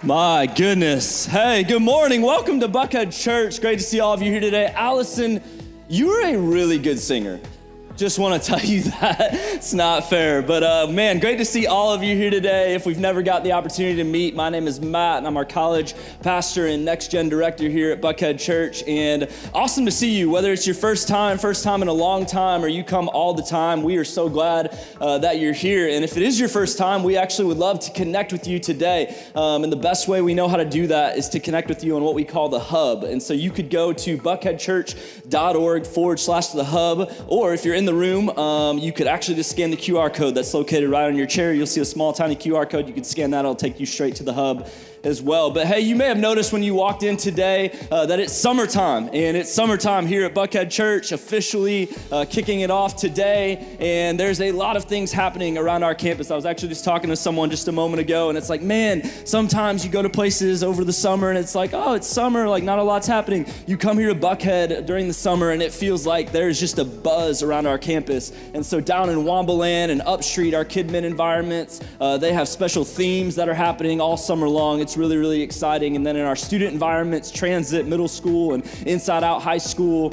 My goodness. Hey, good morning. Welcome to Buckhead Church. Great to see all of you here today. Allison, you're a really good singer. Just want to tell you that. It's not fair. But man, great to see all of you here today. If we've never got the opportunity to meet, my name is Matt, and I'm our college pastor and Next Gen director here at Buckhead Church. And awesome to see you, whether it's your first time in a long time, or you come all the time. We are so glad that you're here. And if it is your first time, we actually would love to connect with you today. And the best way we know how to do that is to connect with you on what we call the hub. And so you could go to buckheadchurch.org/the hub, or if you're in the room, you could actually just scan the QR code that's located right on your chair. You'll see a small, tiny QR code. You can scan that. It'll take you straight to the hub as well. But hey, you may have noticed when you walked in today that it's summertime, and it's summertime here at Buckhead Church, officially kicking it off today, and there's a lot of things happening around our campus. I was actually just talking to someone just a moment ago, and it's like, man, sometimes you go to places over the summer, and it's like, oh, it's summer, like not a lot's happening. You come here to Buckhead during the summer, and it feels like there's just a buzz around our campus. And so down in Wombaland and Upstreet, our KidMin environments, they have special themes that are happening all summer long. It's really, really exciting. And then in our student environments, Transit Middle School and Inside Out High School,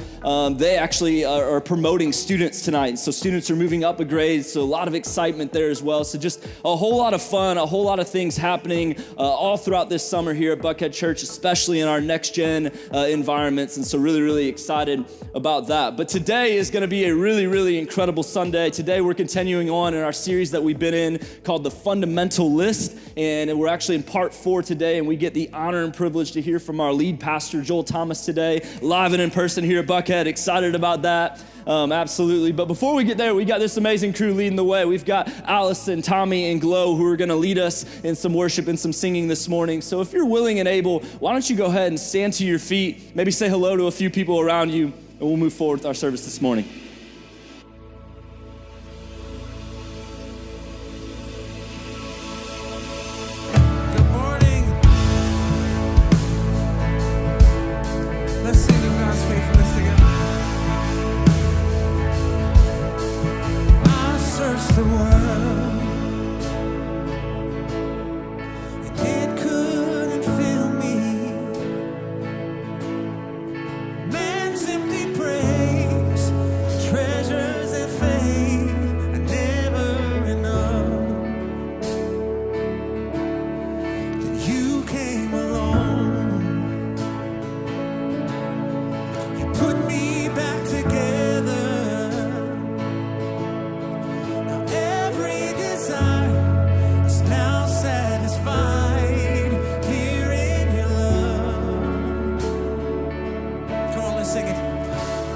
they actually are promoting students tonight. So students are moving up a grade, so a lot of excitement there as well. So just a whole lot of fun, a whole lot of things happening all throughout this summer here at Buckhead Church, especially in our Next Gen environments. And so really, really excited about that. But today is going to be a really, really incredible Sunday. Today we're continuing on in our series that we've been in called The Fundamental List. And we're actually in part 4 today, and we get the honor and privilege to hear from our lead pastor, Joel Thomas, today, live and in person here at Buckhead. Excited about that. Absolutely. But before we get there, we got this amazing crew leading the way. We've got Allison, Tommy, and Glow who are going to lead us in some worship and some singing this morning. So if you're willing and able, why don't you go ahead and stand to your feet, maybe say hello to a few people around you, and we'll move forward with our service this morning. the world, and it couldn't fill me. Man's empty praise, treasures and faith are never enough. Then you came along, you put me back together. Now every desire is now satisfied here in your love. Come on, let's sing it.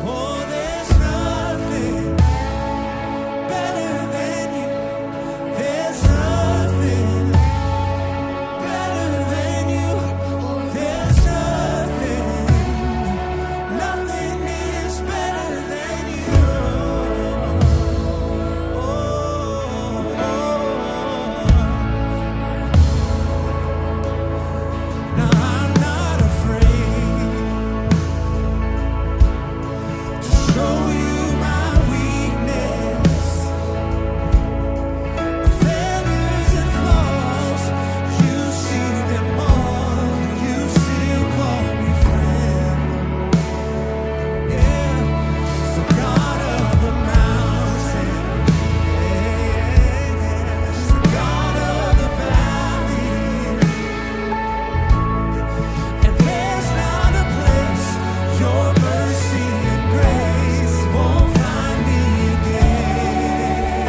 Oh, there's nothing better than you. There's nothing better than you. Oh, there's nothing is better than you. Now I'm not afraid to show you my weakness, failures and flaws. You see them all. You still call me friend. Yeah, the God of the mountain. Yeah, the God of the valley. And there's not a place your mercy and grace won't find me again.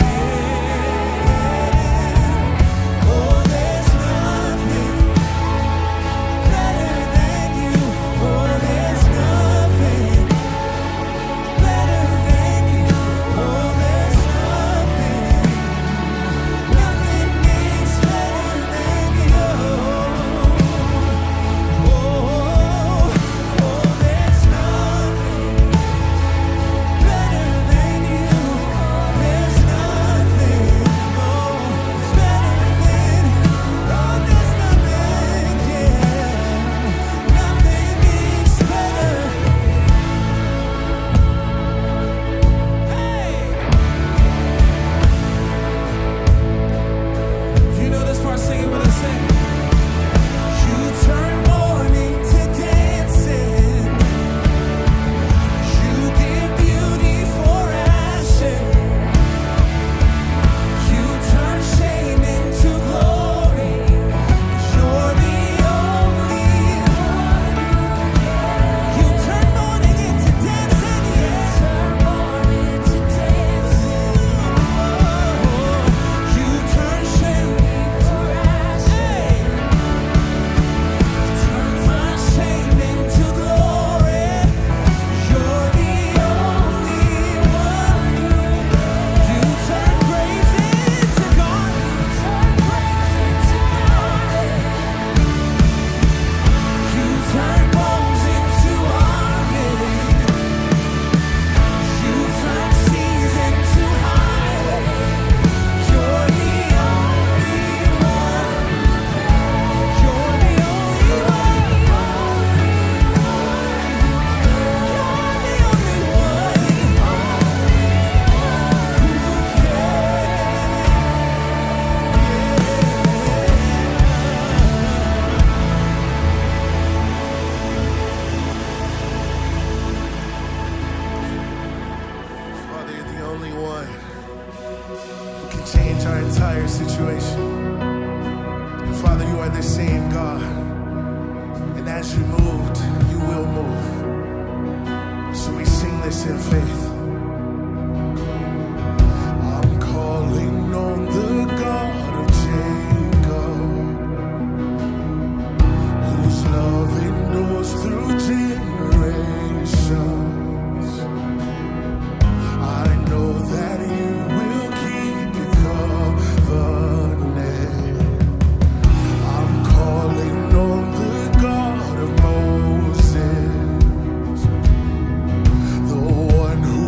Oh, there's nothing better than you. Oh, there's nothing better than you. Oh, there's nothing is better than you. Oh, there's nothing better than you. There's nothing, is better than, oh, there's nothing, yeah, nothing is better. Hey! If you know this part, sing it with us, sing. You turn mourning to dancing. You give beauty for ashes. You turn shame into glory. You're the only one. You turn mourning into dancing. Yeah. You turn shame for ashes. Turn my shame into glory. You're the only one. You turn praise into God. You turn bones into harmony. You turn seas into highways. You're the only one. You're the only one. Father, you're the only one who can change our entire situation. And Father, you are the same God. And as you moved, you will move. So we sing this in faith. I'm calling on the God of Jacob, whose love endures through generations. I know that you will keep your covenant. I'm calling on the God of Moses, the one who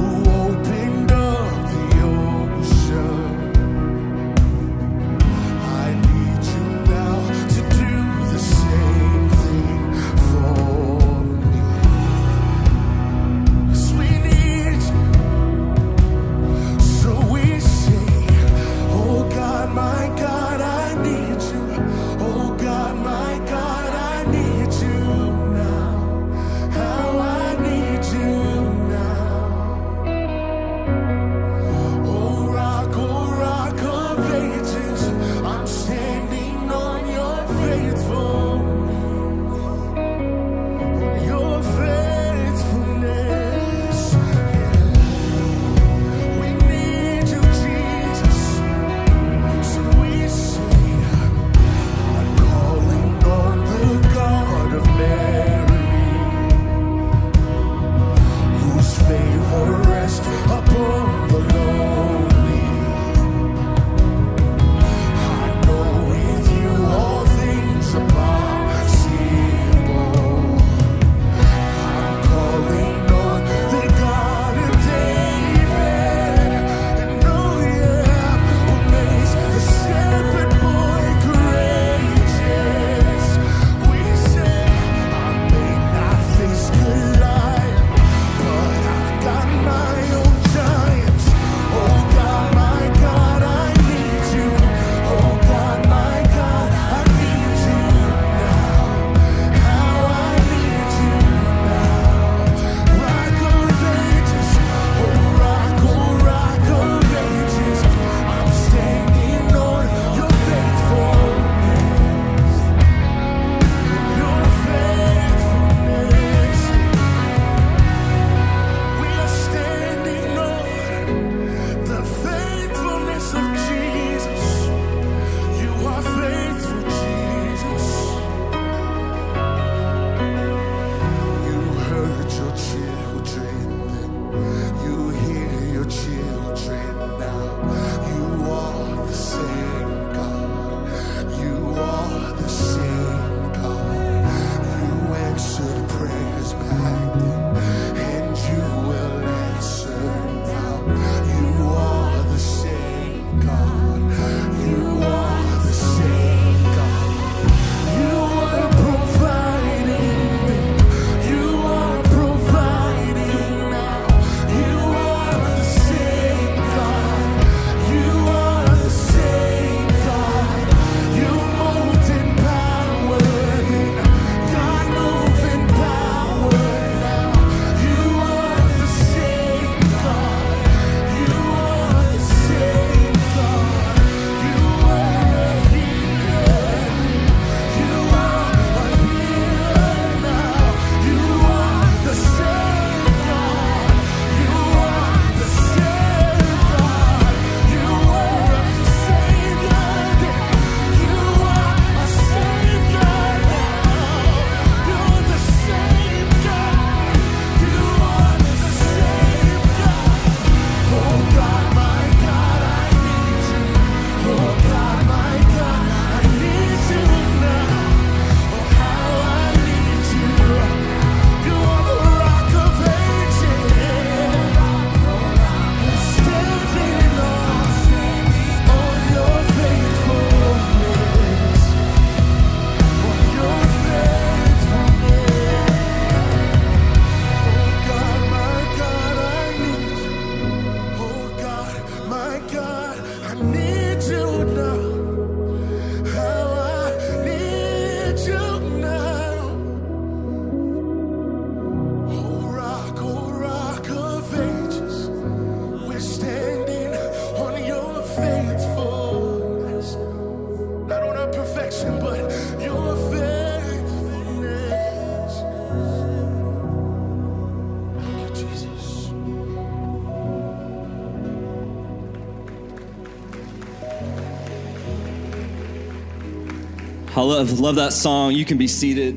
I love that song. You can be seated.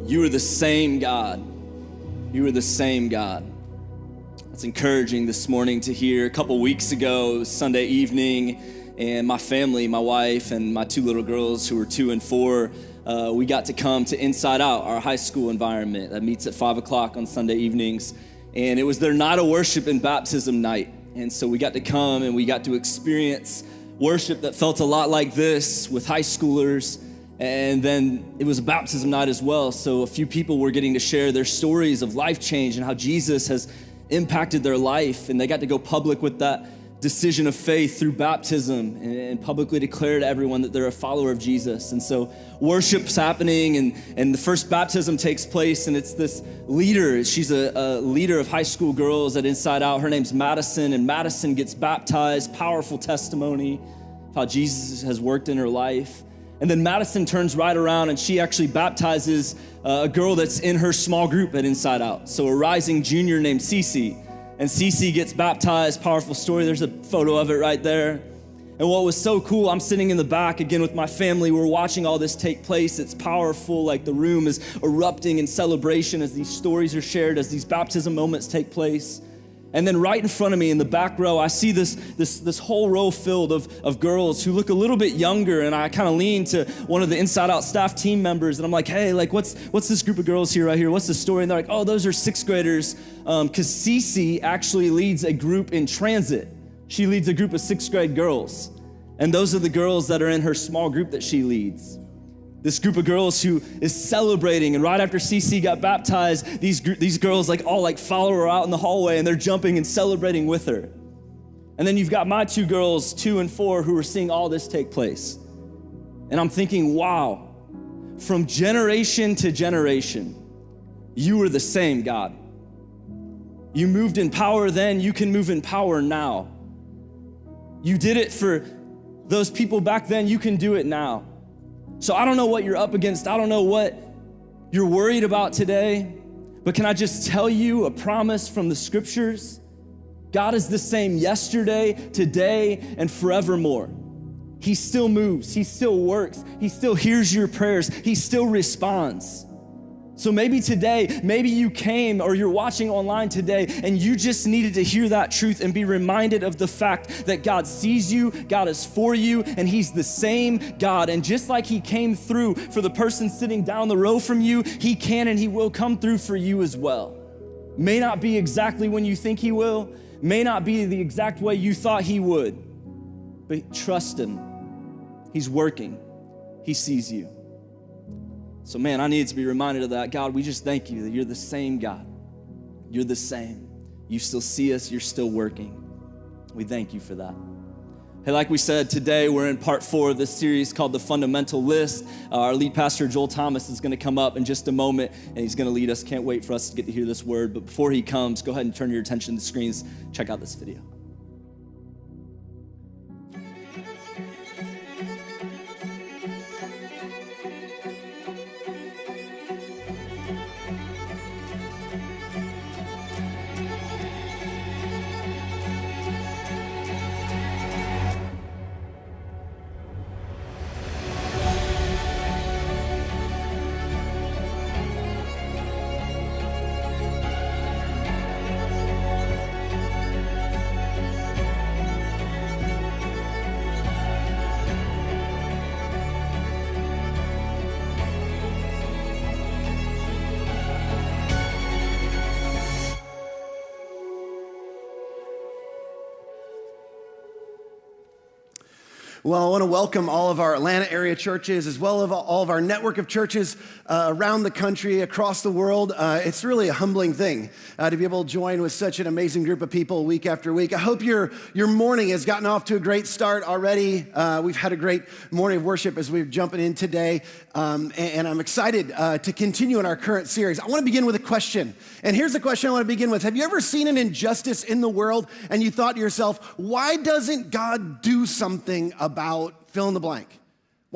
You are the same God. You are the same God. It's encouraging this morning to hear. A couple weeks ago, it was Sunday evening, and my family, my wife and my two little girls who were 2 and 4, we got to come to Inside Out, our high school environment that meets at 5 o'clock on Sunday evenings. And it was their night of worship and baptism night. And so we got to come and we got to experience worship that felt a lot like this with high schoolers. And then it was a baptism night as well. So a few people were getting to share their stories of life change and how Jesus has impacted their life. And they got to go public with that decision of faith through baptism and publicly declare to everyone that they're a follower of Jesus. And so worship's happening and the first baptism takes place, and it's this leader. She's a leader of high school girls at Inside Out. Her name's Madison, and Madison gets baptized. Powerful testimony of how Jesus has worked in her life. And then Madison turns right around and she actually baptizes a girl that's in her small group at Inside Out. So a rising junior named Cece. And Cece gets baptized. Powerful story. There's a photo of it right there. And what was so cool, I'm sitting in the back again with my family. We're watching all this take place. It's powerful. Like the room is erupting in celebration as these stories are shared, as these baptism moments take place. And then right in front of me in the back row, I see this whole row filled of girls who look a little bit younger. And I kind of lean to one of the Inside Out staff team members. And I'm like, hey, like what's this group of girls here right here? What's the story? And they're like, oh, those are 6th graders. Because Cece actually leads a group in transit. She leads a group of 6th grade girls. And those are the girls that are in her small group that she leads. This group of girls who is celebrating, and right after Cece got baptized, these girls all follow her out in the hallway, and they're jumping and celebrating with her. And then you've got my 2 girls, 2 and 4, who are seeing all this take place. And I'm thinking, wow, from generation to generation, you are the same God. You moved in power then, you can move in power now. You did it for those people back then, you can do it now. So I don't know what you're up against. I don't know what you're worried about today, but can I just tell you a promise from the scriptures? God is the same yesterday, today, and forevermore. He still moves, he still works, he still hears your prayers, he still responds. So maybe today, maybe you came or you're watching online today and you just needed to hear that truth and be reminded of the fact that God sees you, God is for you, and he's the same God. And just like he came through for the person sitting down the row from you, he can and he will come through for you as well. May not be exactly when you think he will, may not be the exact way you thought he would, but trust him. He's working. He sees you. So man, I needed to be reminded of that. God, we just thank you that you're the same God. You're the same. You still see us, you're still working. We thank you for that. Hey, like we said, today we're in part 4 of this series called The Fundamental List. Our lead pastor, Joel Thomas, is gonna come up in just a moment and he's gonna lead us. Can't wait for us to get to hear this word. But before he comes, go ahead and turn your attention to the screens. Check out this video. Well, I want to welcome all of our Atlanta area churches, as well as all of our network of churches around the country, across the world. It's really a humbling thing to be able to join with such an amazing group of people week after week. I hope your morning has gotten off to a great start already. We've had a great morning of worship as we're jumping in today, and I'm excited to continue in our current series. I want to begin with a question, and here's the question I want to begin with. Have you ever seen an injustice in the world and you thought to yourself, why doesn't God do something about fill in the blank?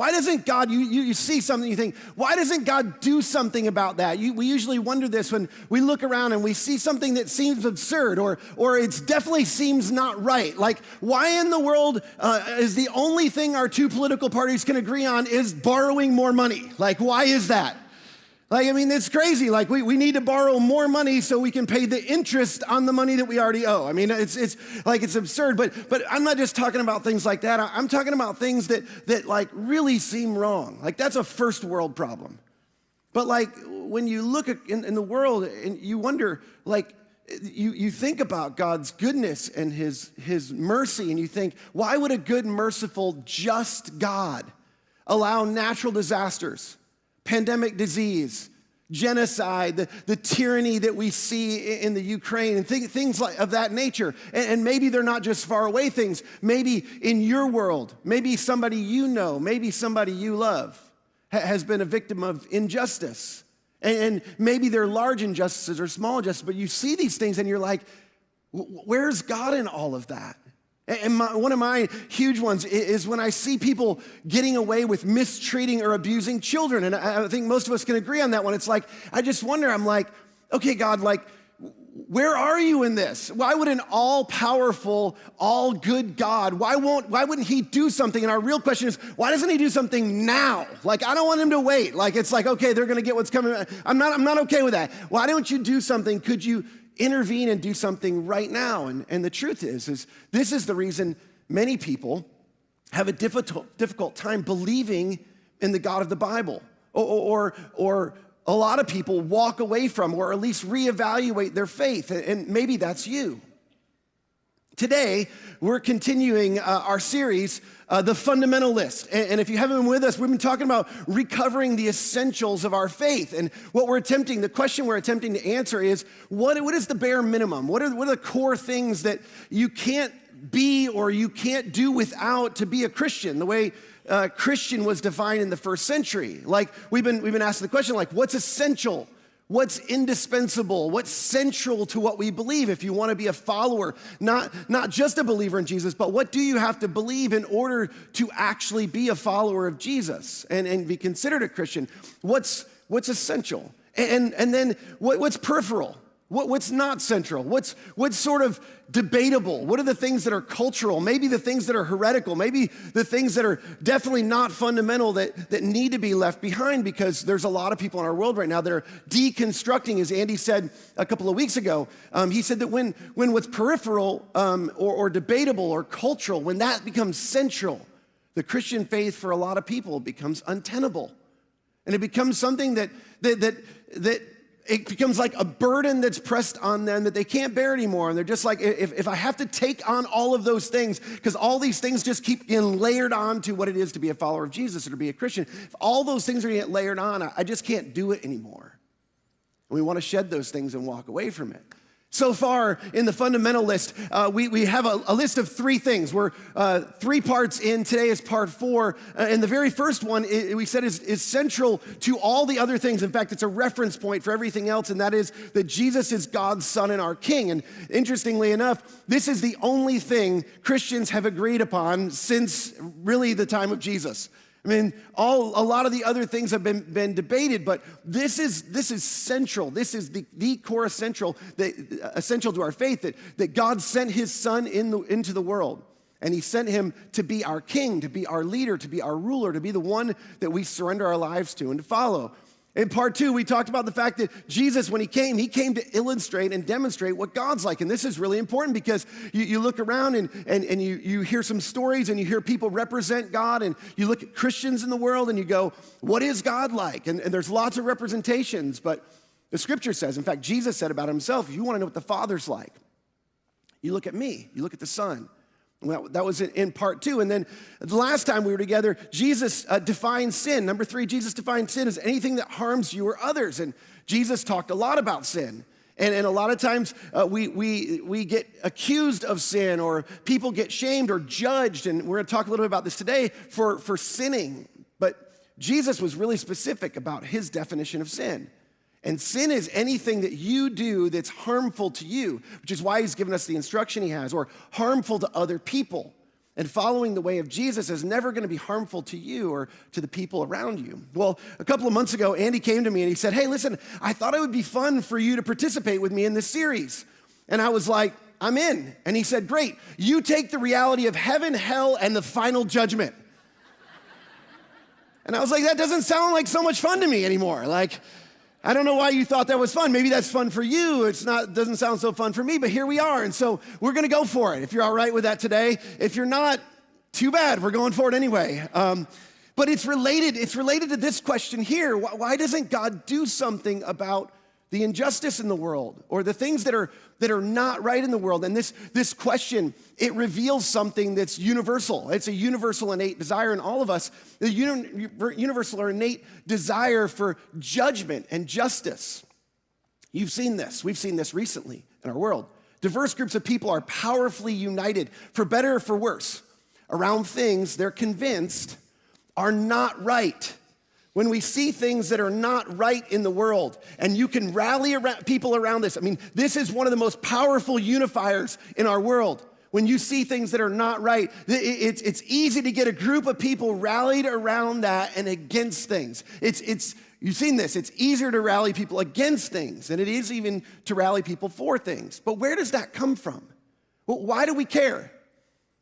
Why doesn't God, you see something, you think, why doesn't God do something about that? We usually wonder this when we look around and we see something that seems absurd or it definitely seems not right. Like, why in the world is the only thing our two political parties can agree on is borrowing more money? Like, why is that? Like, I mean, it's crazy. Like, we need to borrow more money so we can pay the interest on the money that we already owe. I mean, it's like, it's absurd. But I'm not just talking about things like that. I'm talking about things that like really seem wrong. Like, that's a first world problem. But like, when you look at in the world and you wonder, like, you think about God's goodness and his mercy, and you think, why would a good, merciful, just God allow natural disasters, pandemic disease, genocide, the tyranny that we see in the Ukraine, and things like of that nature. And maybe they're not just far away things. Maybe in your world, maybe somebody you know, maybe somebody you love has been a victim of injustice. And maybe they're large injustices or small injustices, but you see these things and you're like, where's God in all of that? And one of my huge ones is when I see people getting away with mistreating or abusing children. And I think most of us can agree on that one. It's like, I just wonder, I'm like, okay, God, like, where are you in this? Why would an all-powerful, all-good God, why wouldn't he do something? And our real question is, why doesn't he do something now? Like, I don't want him to wait. Like, it's like, okay, they're gonna get what's coming. I'm not okay with that. Why don't you do something? Could you intervene and do something right now? And the truth is this is the reason many people have a difficult time believing in the God of the Bible, or a lot of people walk away from, or at least reevaluate their faith, and maybe that's you. Today, we're continuing our series, The Fundamentalist. And if you haven't been with us, we've been talking about recovering the essentials of our faith. And the question we're attempting to answer is, what is the bare minimum? What are the core things that you can't be or you can't do without to be a Christian, the way Christian was defined in the first century? Like, we've been asking the question, like, what's essential? What's indispensable? What's central to what we believe if you want to be a follower, not just a believer in Jesus, but what do you have to believe in order to actually be a follower of Jesus and be considered a Christian? What's essential? And then what's peripheral? What's not central? What's sort of debatable? What are the things that are cultural? Maybe the things that are heretical? Maybe the things that are definitely not fundamental that need to be left behind, because there's a lot of people in our world right now that are deconstructing, as Andy said a couple of weeks ago. He said that when what's peripheral or debatable or cultural, when that becomes central, the Christian faith for a lot of people becomes untenable. And it becomes something that it becomes like a burden that's pressed on them that they can't bear anymore. And they're just like, if I have to take on all of those things, because all these things just keep getting layered on to what it is to be a follower of Jesus or to be a Christian, if all those things are gonna get layered on, I just can't do it anymore. And we want to shed those things and walk away from it. So far in the Fundamentalist, we have a list of 3 things. We're 3 parts in. Today is part 4. And the very first one, we said, is central to all the other things. In fact, it's a reference point for everything else, and that is that Jesus is God's Son and our King. And interestingly enough, this is the only thing Christians have agreed upon since really the time of Jesus. I mean, a lot of the other things have been debated, but this is central. This is the core essential to our faith, that God sent his Son into the world. And he sent him to be our king, to be our leader, to be our ruler, to be the one that we surrender our lives to and to follow. In part 2, we talked about the fact that Jesus, when he came to illustrate and demonstrate what God's like. And this is really important, because you look around and you hear some stories and you hear people represent God, and you look at Christians in the world and you go, what is God like? And there's lots of representations, but the scripture says, in fact, Jesus said about himself, if you want to know what the Father's like, you look at me, you look at the Son. Well, that was in part 2. And then the last time we were together, Jesus defined sin. Number 3, Jesus defined sin as anything that harms you or others. And Jesus talked a lot about sin. And a lot of times we get accused of sin, or people get shamed or judged. And we're going to talk a little bit about this today for sinning. But Jesus was really specific about his definition of sin. And sin is anything that you do that's harmful to you, which is why he's given us the instruction he has, or harmful to other people. And following the way of Jesus is never going to be harmful to you or to the people around you. Well, a couple of months ago, Andy came to me and he said, hey, listen, I thought it would be fun for you to participate with me in this series. And I was like, I'm in. And he said, great, you take the reality of heaven, hell, and the final judgment. And I was like, that doesn't sound like so much fun to me anymore. Like, I don't know why you thought that was fun. Maybe that's fun for you. Doesn't sound so fun for me, but here we are. And so we're going to go for it. If you're all right with that today, if you're not, too bad. We're going for it anyway. But it's related to this question here. Why doesn't God do something about the injustice in the world or the things that are not right in the world? And this question, it reveals something that's universal. It's a universal innate desire in all of us, the universal or innate desire for judgment and justice. You've seen this. We've seen this recently in our world. Diverse groups of people are powerfully united, for better or for worse, around things they're convinced are not right. When we see things that are not right in the world, and you can rally people around this. I mean, this is one of the most powerful unifiers in our world. When you see things that are not right, it's easy to get a group of people rallied around that and against things. You've seen this. It's easier to rally people against things than it is even to rally people for things. But where does that come from? Well, why do we care?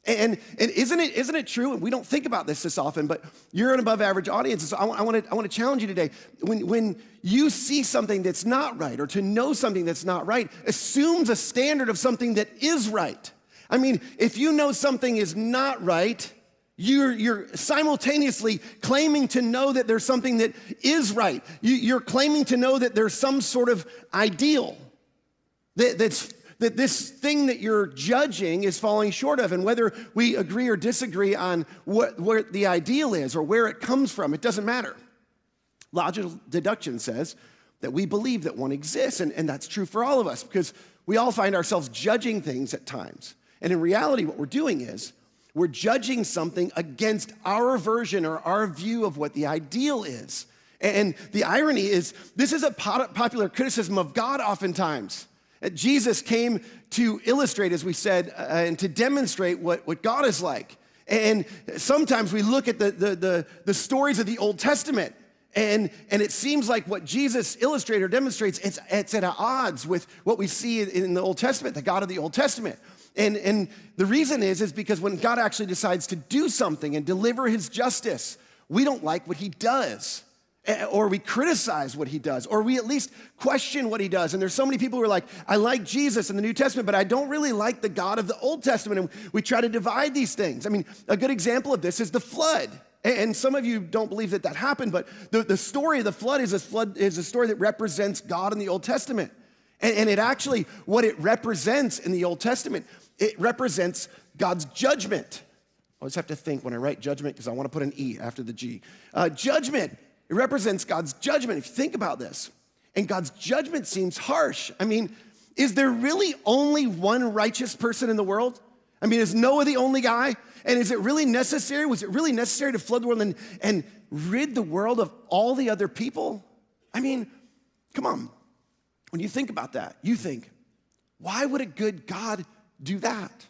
And isn't it true? And we don't think about this often, but you're an above average audience. So I want to challenge you today. When you see something that's not right, or to know something that's not right, assumes a standard of something that is right. I mean, if you know something is not right, you're simultaneously claiming to know that there's something that is right. You're claiming to know that there's some sort of ideal that this thing that you're judging is falling short of. And whether we agree or disagree on what the ideal is or where it comes from, it doesn't matter. Logical deduction says that we believe that one exists, and that's true for all of us because we all find ourselves judging things at times. And in reality, what we're doing is we're judging something against our version or our view of what the ideal is. And the irony is, this is a popular criticism of God oftentimes. Jesus came to illustrate, as we said, and to demonstrate what God is like. And sometimes we look at the stories of the Old Testament, and it seems like what Jesus illustrates or demonstrates, it's at odds with what we see in the Old Testament, the God of the Old Testament. And the reason is because when God actually decides to do something and deliver his justice, we don't like what he does. Or we criticize what he does, or we at least question what he does. And there's so many people who are like, I like Jesus in the New Testament, but I don't really like the God of the Old Testament. And we try to divide these things. I mean, a good example of this is the flood. And some of you don't believe that happened, but the story of the flood is a story that represents God in the Old Testament. And it actually, what it represents in the Old Testament, it represents God's judgment. I always have to think when I write judgment because I want to put an E after the G. Judgment. It represents God's judgment, if you think about this. And God's judgment seems harsh. I mean, is there really only one righteous person in the world? I mean, is Noah the only guy? And is it really necessary? Was it really necessary to flood the world and rid the world of all the other people? I mean, come on. When you think about that, you think, why would a good God do that?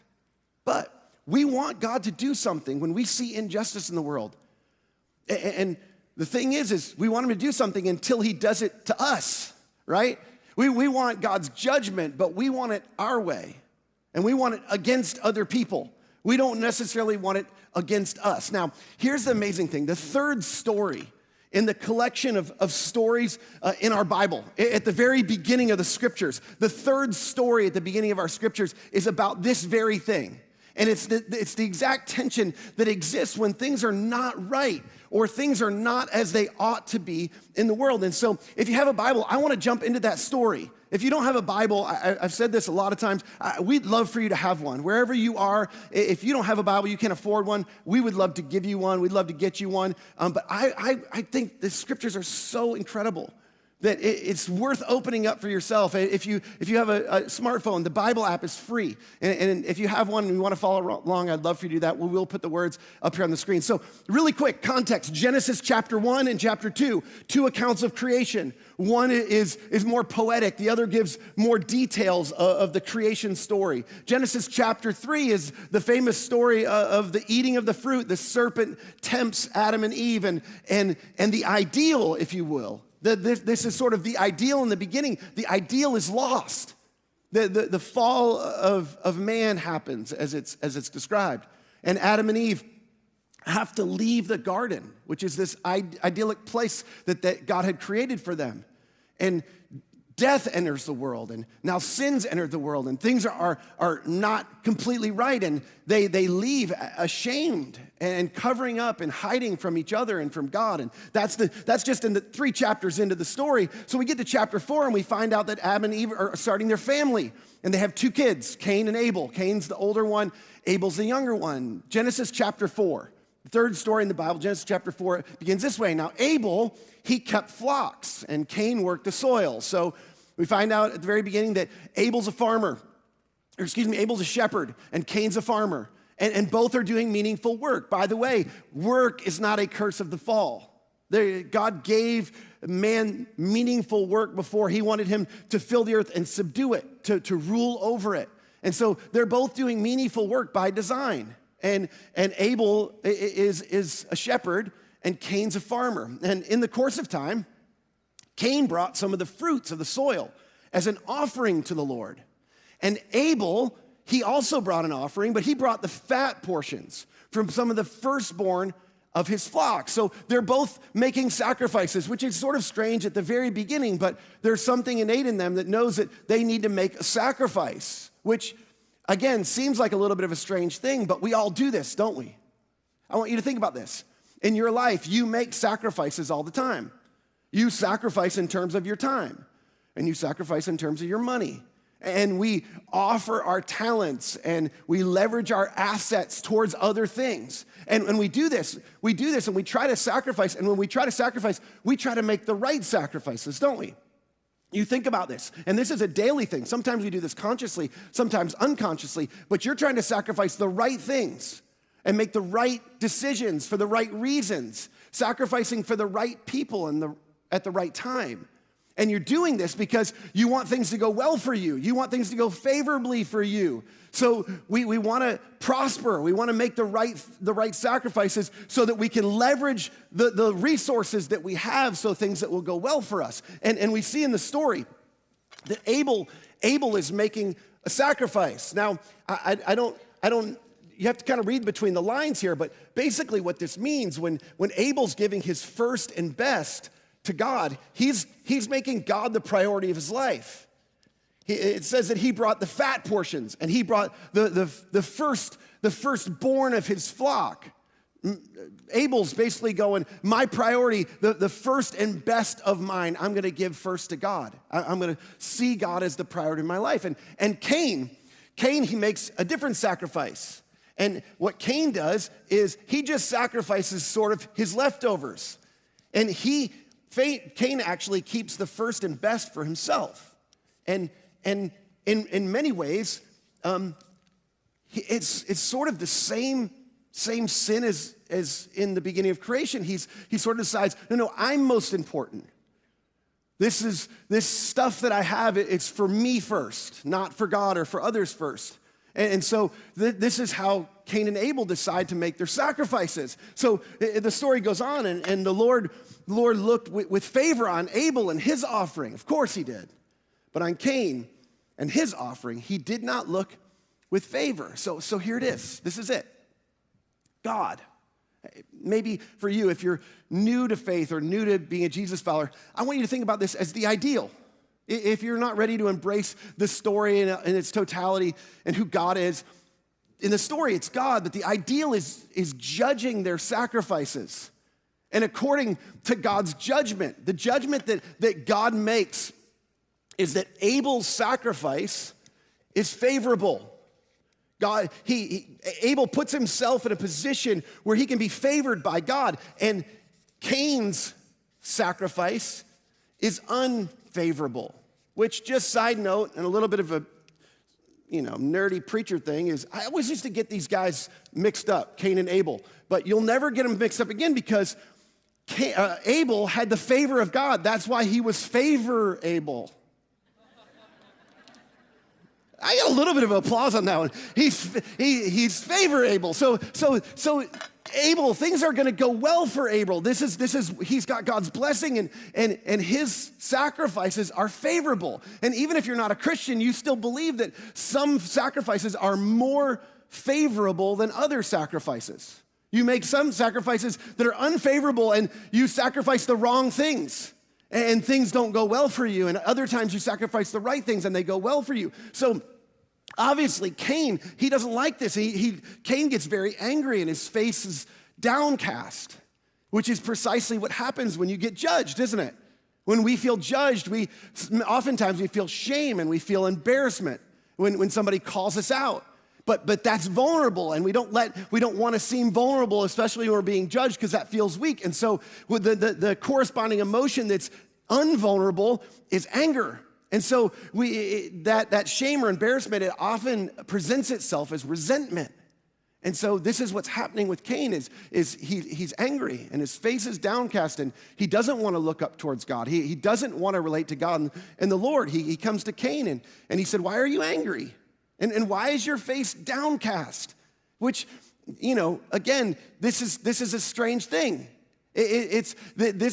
But we want God to do something when we see injustice in the world. And the thing is we want him to do something until he does it to us, right? We want God's judgment, but we want it our way. And we want it against other people. We don't necessarily want it against us. Now, here's the amazing thing. The third story in the collection of stories in our Bible, at the very beginning of the scriptures, the third story at the beginning of our scriptures is about this very thing. And it's the exact tension that exists when things are not right or things are not as they ought to be in the world. And so if you have a Bible, I want to jump into that story. If you don't have a Bible, I've said this a lot of times, we'd love for you to have one. Wherever you are, if you don't have a Bible, you can't afford one, we would love to give you one. We'd love to get you one. But I think the scriptures are so incredible that it's worth opening up for yourself. If you have a smartphone, the Bible app is free. And if you have one and you want to follow along, I'd love for you to do that. We will put the words up here on the screen. So really quick, context. Genesis chapter 1 and chapter 2, two accounts of creation. One is more poetic. The other gives more details of the creation story. Genesis chapter 3 is the famous story of the eating of the fruit. The serpent tempts Adam and Eve and the ideal, if you will. This is sort of the ideal in the beginning. The ideal is lost. The fall of man happens as it's described. And Adam and Eve have to leave the garden, which is this idyllic place that God had created for them. And death enters the world, and now sin's entered the world, and things are not completely right, and they leave ashamed and covering up and hiding from each other and from God. And that's just in the 3 chapters into the story. So we get to chapter 4, and we find out that Adam and Eve are starting their family, and they have 2 kids, Cain and Abel. Cain's the older one, Abel's the younger one. Genesis chapter 4. The third story in the Bible, Genesis chapter 4, begins this way. Now, Abel, he kept flocks, and Cain worked the soil. So we find out at the very beginning that Abel's a shepherd, and Cain's a farmer. And both are doing meaningful work. By the way, work is not a curse of the fall. God gave man meaningful work before. He wanted him to fill the earth and subdue it, to rule over it. And so they're both doing meaningful work by design. And Abel is a shepherd, and Cain's a farmer. And in the course of time, Cain brought some of the fruits of the soil as an offering to the Lord. And Abel, he also brought an offering, but he brought the fat portions from some of the firstborn of his flock. So they're both making sacrifices, which is sort of strange at the very beginning, but there's something innate in them that knows that they need to make a sacrifice, which again, seems like a little bit of a strange thing, but we all do this, don't we? I want you to think about this. In your life, you make sacrifices all the time. You sacrifice in terms of your time, and you sacrifice in terms of your money. And we offer our talents, and we leverage our assets towards other things. And we do this, and we try to sacrifice, and when we try to sacrifice, we try to make the right sacrifices, don't we? You think about this, and this is a daily thing. Sometimes we do this consciously, sometimes unconsciously, but you're trying to sacrifice the right things and make the right decisions for the right reasons, sacrificing for the right people at the right time. And you're doing this because you want things to go well for you. You want things to go favorably for you. So we want to prosper. We want to make the right sacrifices so that we can leverage the resources that we have so things that will go well for us. And we see in the story that Abel is making a sacrifice. Now, I don't, you have to kind of read between the lines here, but basically what this means when Abel's giving his first and best to God, he's making God the priority of his life. It says that he brought the fat portions, and he brought the firstborn of his flock. Abel's basically going, my priority, the first and best of mine, I'm going to give first to God. I'm going to see God as the priority of my life. And Cain, he makes a different sacrifice. And what Cain does is he just sacrifices sort of his leftovers. And Cain actually keeps the first and best for himself. And in many ways, it's sort of the same sin as in the beginning of creation. He sort of decides, no, I'm most important. This stuff that I have, it's for me first, not for God or for others first. And so this is how Cain and Abel decide to make their sacrifices. So the story goes on, and the Lord looked with favor on Abel and his offering. Of course he did. But on Cain and his offering, he did not look with favor. So here it is. This is it. God. Maybe for you, if you're new to faith or new to being a Jesus follower, I want you to think about this as the ideal. If you're not ready to embrace the story in its totality and who God is, in the story it's God, but the ideal is judging their sacrifices. And according to God's judgment, the judgment that God makes is that Abel's sacrifice is favorable. Abel puts himself in a position where he can be favored by God, and Cain's sacrifice is unfavorable, which, just side note and a little bit of a nerdy preacher thing, is I always used to get these guys mixed up, Cain and Abel, but you'll never get them mixed up again because Abel had the favor of God. That's why he was favorable. I got a little bit of applause on that one. He's favorable. So Abel, things are going to go well for Abel. This is he's got God's blessing, and his sacrifices are favorable. And even if you're not a Christian, you still believe that some sacrifices are more favorable than other sacrifices. You make some sacrifices that are unfavorable, and you sacrifice the wrong things, and things don't go well for you. And other times you sacrifice the right things and they go well for you. So obviously Cain, he doesn't like this. Cain gets very angry and his face is downcast, which is precisely what happens when you get judged, isn't it? When we feel judged, oftentimes we feel shame and we feel embarrassment when somebody calls us out. But that's vulnerable, and we don't want to seem vulnerable, especially when we're being judged, because that feels weak. And so with the corresponding emotion that's unvulnerable is anger. And so that shame or embarrassment, it often presents itself as resentment. And so this is what's happening with Cain is he's angry and his face is downcast and he doesn't want to look up towards God. He doesn't want to relate to God and the Lord. He comes to Cain and he said, "Why are you angry? And why is your face downcast?" Which, again, this is a strange thing. This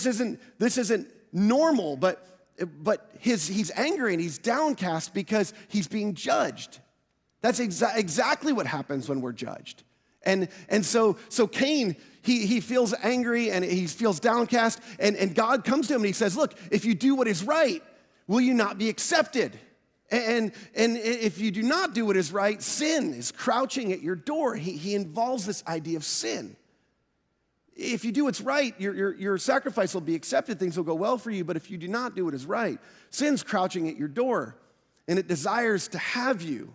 isn't normal, but he's angry and he's downcast because he's being judged. That's exactly what happens when we're judged. And so Cain, he feels angry and he feels downcast, and God comes to him and he says, "Look, if you do what is right, will you not be accepted? And if you do not do what is right, sin is crouching at your door." He involves this idea of sin. If you do what's right, your sacrifice will be accepted, things will go well for you. But if you do not do what is right, sin's crouching at your door, and it desires to have you,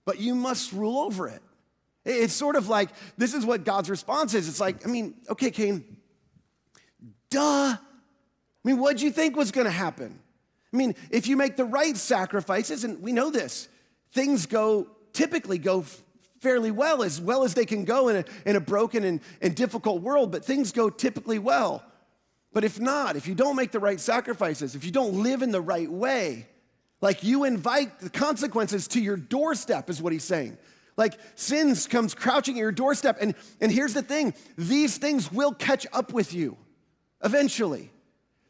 but you must rule over it. It's sort of like, this is what God's response is. It's like, okay, Cain, duh. What'd you think was gonna happen? If you make the right sacrifices, and we know this, things typically go fairly well as they can go in a broken and difficult world, but things go typically well. But if not, if you don't make the right sacrifices, if you don't live in the right way, like you invite the consequences to your doorstep, is what he's saying. Like sin comes crouching at your doorstep, and here's the thing, these things will catch up with you eventually.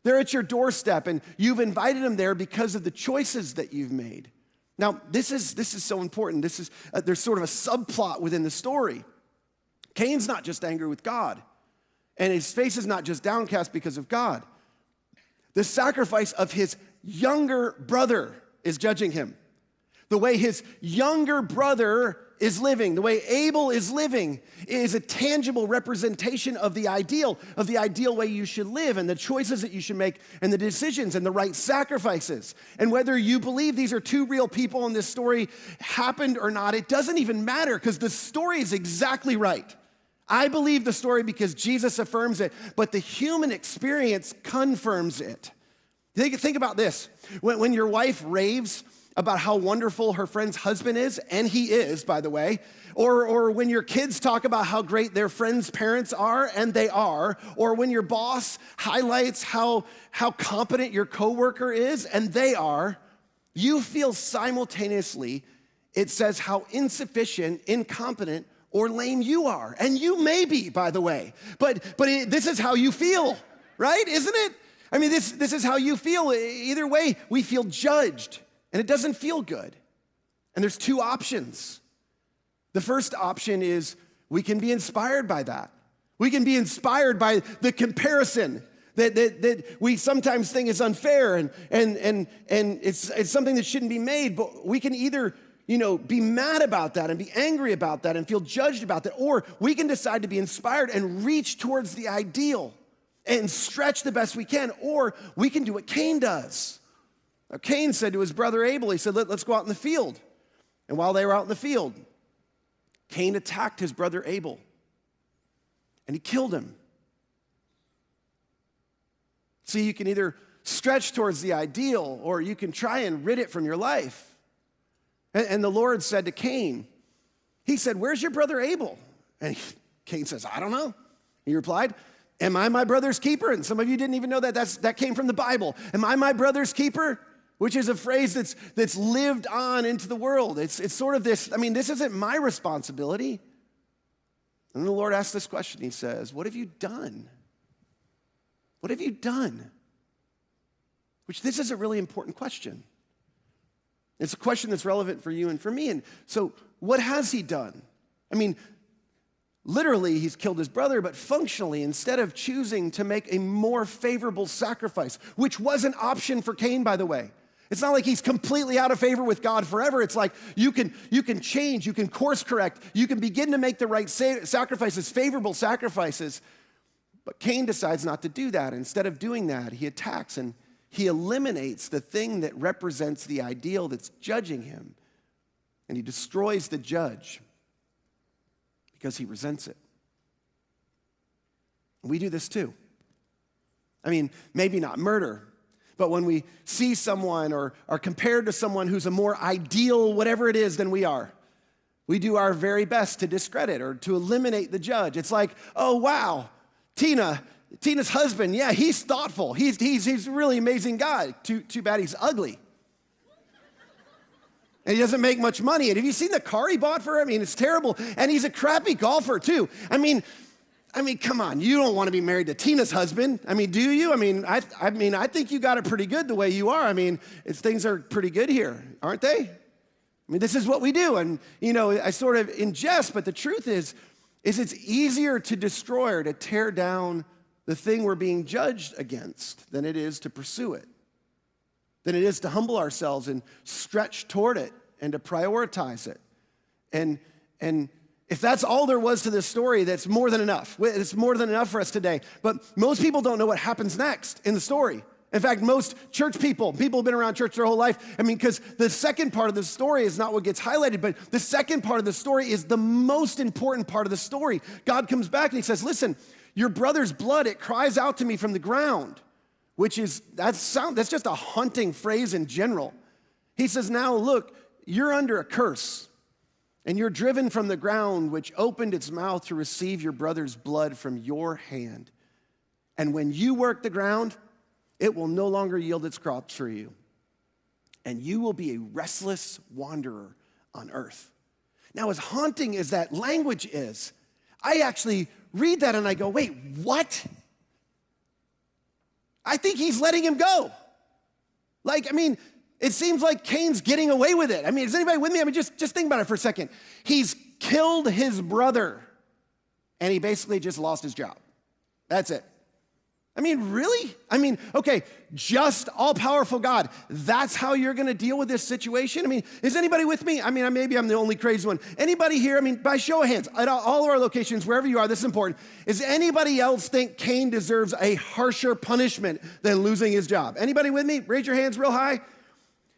They're at your doorstep, and you've invited them there because of the choices that you've made. Now, this is so important. There's sort of a subplot within the story. Cain's not just angry with God, and his face is not just downcast because of God. The sacrifice of his younger brother is judging him. The way his younger brother is living, the way Abel is living, is a tangible representation of the ideal way you should live, and the choices that you should make, and the decisions and the right sacrifices. And whether you believe these are two real people and this story happened or not, it doesn't even matter, because the story is exactly right. I believe the story because Jesus affirms it, but the human experience confirms it. Think about this. When your wife raves about how wonderful her friend's husband is, and he is, by the way, or when your kids talk about how great their friends' parents are, and they are, or when your boss highlights how competent your coworker is, and they are, you feel simultaneously, it says how insufficient, incompetent, or lame you are. And you may be, by the way, but this is how you feel, right? Isn't it? This is how you feel. Either way, we feel judged. And it doesn't feel good. And there's two options. The first option is we can be inspired by that. We can be inspired by the comparison that we sometimes think is unfair and it's something that shouldn't be made. But we can either be mad about that and be angry about that and feel judged about that, or we can decide to be inspired and reach towards the ideal and stretch the best we can, or we can do what Cain does. Now, Cain said to his brother Abel, he said, let's go out in the field. And while they were out in the field, Cain attacked his brother Abel, and he killed him. See, you can either stretch towards the ideal, or you can try and rid it from your life. And the Lord said to Cain, he said, where's your brother Abel? And Cain says, I don't know. He replied, am I my brother's keeper? And some of you didn't even know that. That came from the Bible. Am I my brother's keeper? Which is a phrase that's lived on into the world. It's sort of this, this isn't my responsibility. And the Lord asks this question. He says, what have you done? What have you done? Which this is a really important question. It's a question that's relevant for you and for me. And so what has he done? Literally, he's killed his brother, but functionally, instead of choosing to make a more favorable sacrifice, which was an option for Cain, by the way. It's not like he's completely out of favor with God forever. It's like you can change, you can course correct, you can begin to make the right sacrifices, favorable sacrifices. But Cain decides not to do that. Instead of doing that, he attacks and he eliminates the thing that represents the ideal that's judging him. And he destroys the judge because he resents it. We do this too. Maybe not murder, but when we see someone or are compared to someone who's a more ideal, whatever it is, than we are, we do our very best to discredit or to eliminate the judge. It's like, oh, wow, Tina's husband, yeah, he's thoughtful. He's a really amazing guy. Too bad he's ugly. And he doesn't make much money. And have you seen the car he bought for her? It's terrible. And he's a crappy golfer, too. Come on, you don't want to be married to Tina's husband. Do you? I think you got it pretty good the way you are. Things are pretty good here, aren't they? This is what we do. And, I sort of ingest, but the truth is it's easier to destroy or to tear down the thing we're being judged against than it is to pursue it, than it is to humble ourselves and stretch toward it and to prioritize it. And if that's all there was to this story, that's more than enough. It's more than enough for us today. But most people don't know what happens next in the story. In fact, most church people who've been around church their whole life, because the second part of the story is not what gets highlighted, but the second part of the story is the most important part of the story. God comes back and he says, listen, your brother's blood, it cries out to me from the ground, that's just a haunting phrase in general. He says, now look, you're under a curse. And you're driven from the ground, which opened its mouth to receive your brother's blood from your hand. And when you work the ground, it will no longer yield its crops for you. And you will be a restless wanderer on earth. Now, as haunting as that language is, I actually read that and I go, wait, what? I think he's letting him go. It seems like Cain's getting away with it. Is anybody with me? Just think about it for a second. He's killed his brother, and he basically just lost his job. That's it. Really? Okay, just all-powerful God. That's how you're going to deal with this situation? Is anybody with me? Maybe I'm the only crazy one. Anybody here, by show of hands, at all of our locations, wherever you are, this is important. Does anybody else think Cain deserves a harsher punishment than losing his job? Anybody with me? Raise your hands real high.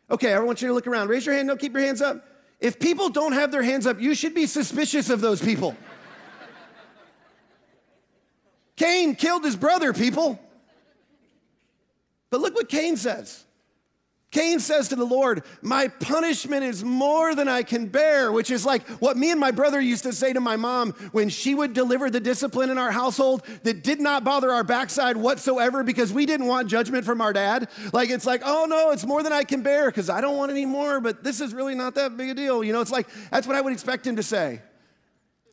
Okay, I want you to look around. Raise your hand. No, keep your hands up. If people don't have their hands up, you should be suspicious of those people. Cain killed his brother, people. But look what Cain says. Cain says to the Lord, my punishment is more than I can bear, which is like what me and my brother used to say to my mom when she would deliver the discipline in our household that did not bother our backside whatsoever because we didn't want judgment from our dad. It's like, oh no, it's more than I can bear because I don't want any more, but this is really not that big a deal. It's like, that's what I would expect him to say.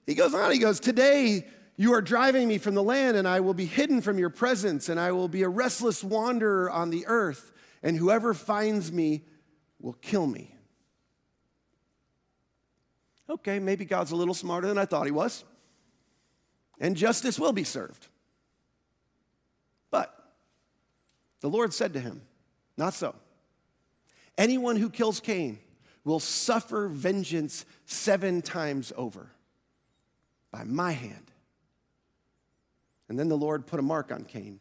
He goes on, today you are driving me from the land and I will be hidden from your presence and I will be a restless wanderer on the earth. And whoever finds me will kill me. Okay, maybe God's a little smarter than I thought he was. And justice will be served. But the Lord said to him, not so. Anyone who kills Cain will suffer vengeance 7 times over by my hand. And then the Lord put a mark on Cain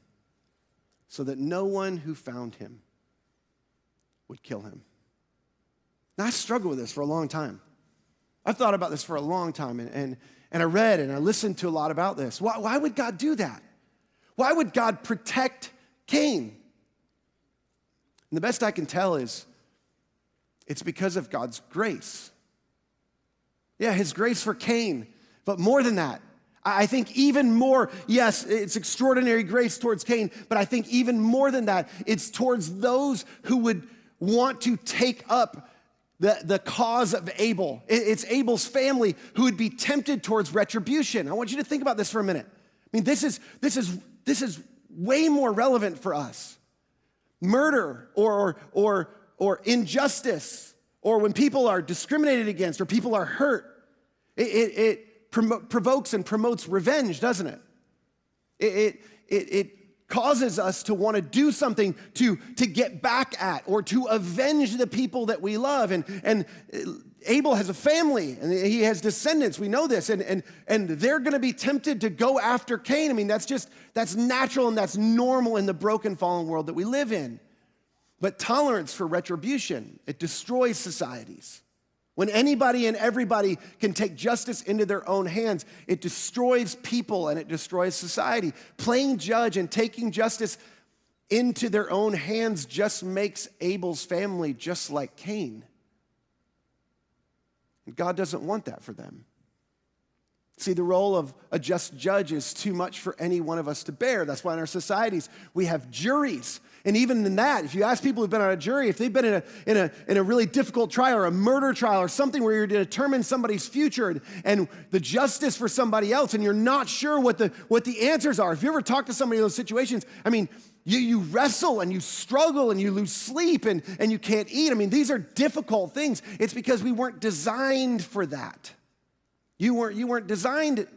so that no one who found him would kill him. Now, I struggled with this for a long time. I've thought about this for a long time, and I read and I listened to a lot about this. Why would God do that? Why would God protect Cain? And the best I can tell is it's because of God's grace. Yeah, his grace for Cain, but more than that, I think even more, yes, it's extraordinary grace towards Cain, but I think even more than that, it's towards those who would want to take up the cause of Abel. It's Abel's family who would be tempted towards retribution. I want you to think about this for a minute. I mean, this is way more relevant for us. Murder or injustice, or when people are discriminated against or people are hurt, it provokes and promotes revenge, doesn't it? It causes us to want to do something to get back at or to avenge the people that we love. And Abel has a family and he has descendants. We know this. And they're going to be tempted to go after Cain. I mean, that's natural and that's normal in the broken, fallen world that we live in. But tolerance for retribution, it destroys societies. When anybody and everybody can take justice into their own hands, it destroys people and it destroys society. Playing judge and taking justice into their own hands just makes Abel's family just like Cain. And God doesn't want that for them. See, the role of a just judge is too much for any one of us to bear. That's why in our societies we have juries. And even in that, if you ask people who've been on a jury, if they've been in a really difficult trial or a murder trial or something where you're to determine somebody's future and the justice for somebody else, and you're not sure what the answers are. If you ever talk to somebody in those situations, I mean, you wrestle and you struggle and you lose sleep and you can't eat. I mean, these are difficult things. It's because we weren't designed for that. You weren't designed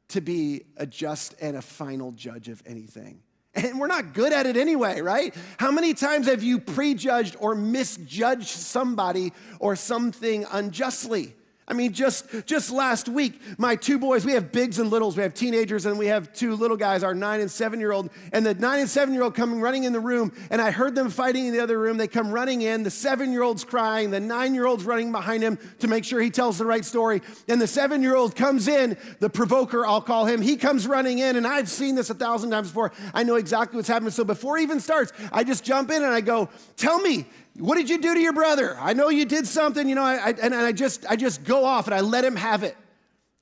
to be a just and a final judge of anything. And we're not good at it anyway, right? How many times have you prejudged or misjudged somebody or something unjustly? I mean, just last week, my two boys, we have bigs and littles. We have teenagers and we have two little guys, our 9 and 7-year-old. And the 9 and 7-year-old coming running in the room, and I heard them fighting in the other room. They come running in. The 7-year-old's crying. The 9-year-old's running behind him to make sure he tells the right story. And the 7-year-old comes in, the provoker, I'll call him. He comes running in, and I've seen this 1,000 times before. I know exactly what's happening. So before he even starts, I just jump in and I go, tell me, what did you do to your brother? I know you did something, you know, I just go off and I let him have it.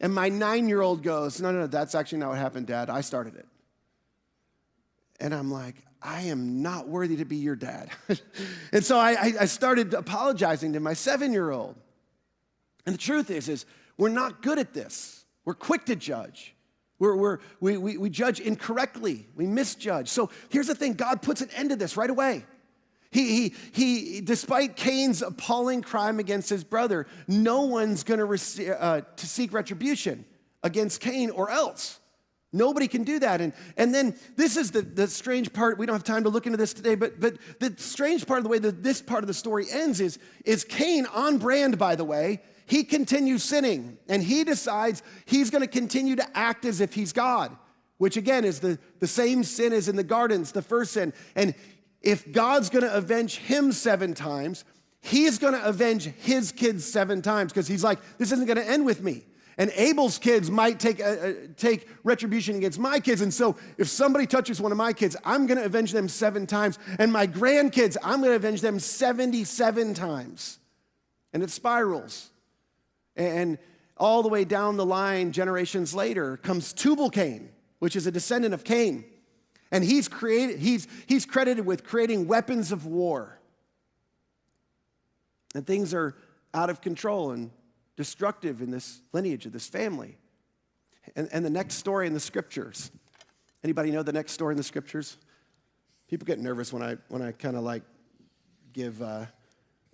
And my 9-year-old goes, no, that's actually not what happened, Dad. I started it. And I'm like, I am not worthy to be your dad. And so I started apologizing to my 7-year-old. And the truth is we're not good at this. We're quick to judge. We judge incorrectly. We misjudge. So here's the thing. God puts an end to this right away. He despite Cain's appalling crime against his brother, no one's going to seek retribution against Cain or else. Nobody can do that. And then this is the strange part. We don't have time to look into this today, but the strange part of the way that this part of the story ends is Cain, on brand, by the way, he continues sinning, and he decides he's going to continue to act as if he's God, which again is the same sin as in the gardens, the first sin. And if God's going to avenge him 7 times, he's going to avenge his kids 7 times because he's like, this isn't going to end with me. And Abel's kids might take retribution against my kids. And so if somebody touches one of my kids, I'm going to avenge them 7 times. And my grandkids, I'm going to avenge them 77 times. And it spirals. And all the way down the line, generations later, comes Tubal-Cain, which is a descendant of Cain. And he's credited with creating weapons of war. And things are out of control and destructive in this lineage of this family. And the next story in the scriptures. Anybody know the next story in the scriptures? People get nervous when I kind of like give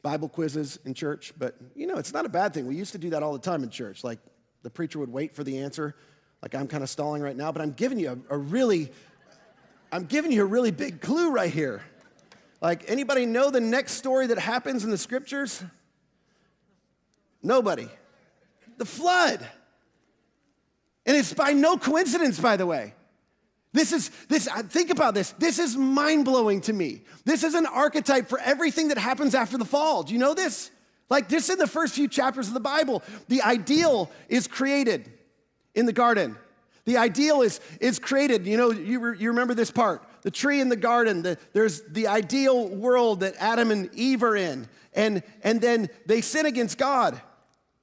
Bible quizzes in church, but you know, it's not a bad thing. We used to do that all the time in church. Like the preacher would wait for the answer. Like I'm kind of stalling right now, but I'm giving you a really big clue right here. Like, anybody know the next story that happens in the scriptures? Nobody. The flood. And it's by no coincidence, by the way. Think about this. This is mind-blowing to me. This is an archetype for everything that happens after the fall. Do you know this? Like, just in the first few chapters of the Bible, the ideal is created in the garden. The ideal is created. You know, you remember this part. the tree in the garden. There's the ideal world that Adam and Eve are in. And then they sin against God.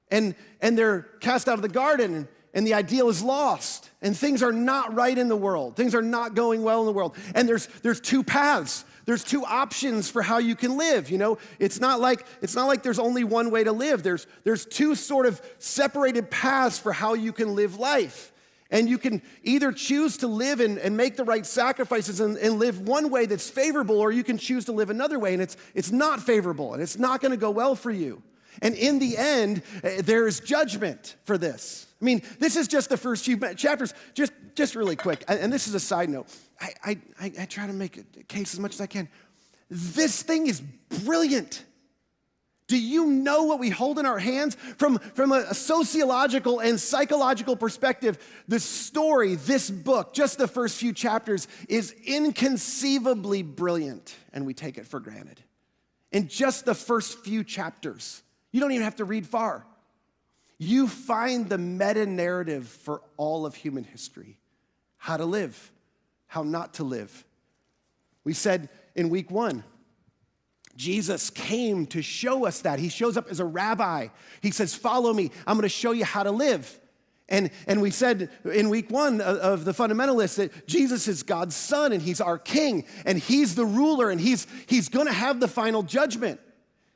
And they're cast out of the garden, and the ideal is lost. And things are not right in the world. Things are not going well in the world. And there's two paths. There's two options for how you can live. You know, it's not like there's only one way to live. There's two sort of separated paths for how you can live life. And you can either choose to live and make the right sacrifices and live one way that's favorable, or you can choose to live another way, and it's not favorable, and it's not going to go well for you. And in the end, there is judgment for this. I mean, this is just the first few chapters. Just really quick, and this is a side note. I try to make a case as much as I can. This thing is brilliant. Do you know what we hold in our hands? From a sociological and psychological perspective, the story, this book, just the first few chapters, is inconceivably brilliant, and we take it for granted. In just the first few chapters, you don't even have to read far. You find the meta-narrative for all of human history. How to live, how not to live. We said in week 1, Jesus came to show us that. He shows up as a rabbi. He says, follow me. I'm going to show you how to live. And we said in week 1 of the fundamentalists that Jesus is God's son and he's our king and he's the ruler and he's going to have the final judgment.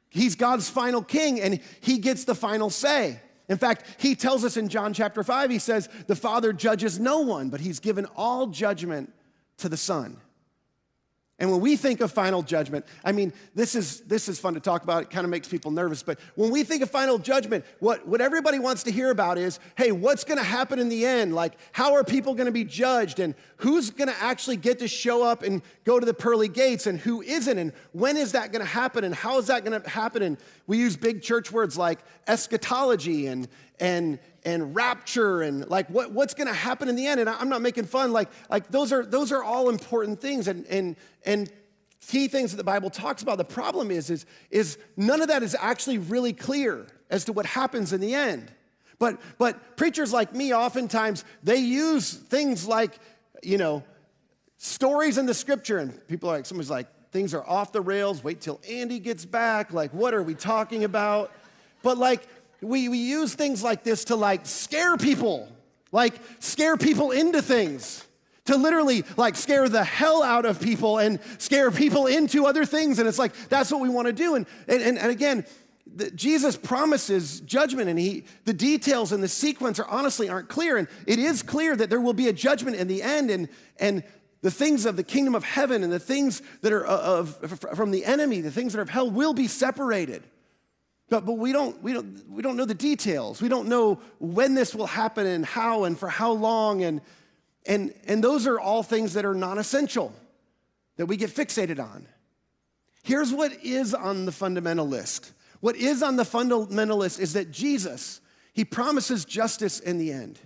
He's God's final king and he gets the final say. In fact, he tells us in John chapter 5, he says, the Father judges no one, but he's given all judgment to the Son. And when we think of final judgment, I mean, this is fun to talk about. It kind of makes people nervous. But when we think of final judgment, what everybody wants to hear about is, hey, what's going to happen in the end? Like, how are people going to be judged? And who's going to actually get to show up and go to the pearly gates? And who isn't? And when is that going to happen? And how is that going to happen? And we use big church words like eschatology and rapture and like what's going to happen in the end. And I'm not making fun. Like those are all important things and key things that the Bible talks about. The problem is none of that is actually really clear as to what happens in the end. But preachers like me, oftentimes they use things like, you know, stories in the scripture, and people are like, somebody's like, things are off the rails. Wait till Andy gets back. Like, what are we talking about? But like, we use things like this to like scare people into things, to literally like scare the hell out of people and scare people into other things. And it's like, that's what we want to do. And again, Jesus promises judgment, and the details and the sequence aren't clear. And it is clear that there will be a judgment in the end, and the things of the kingdom of heaven and the things that are from the enemy, the things that are of hell will be separated. But we don't know the details. We don't know when this will happen and how and for how long. And those are all things that are non-essential, that we get fixated on. Here's what is on the fundamental list. What is on the fundamental list is that Jesus, he promises justice in the end.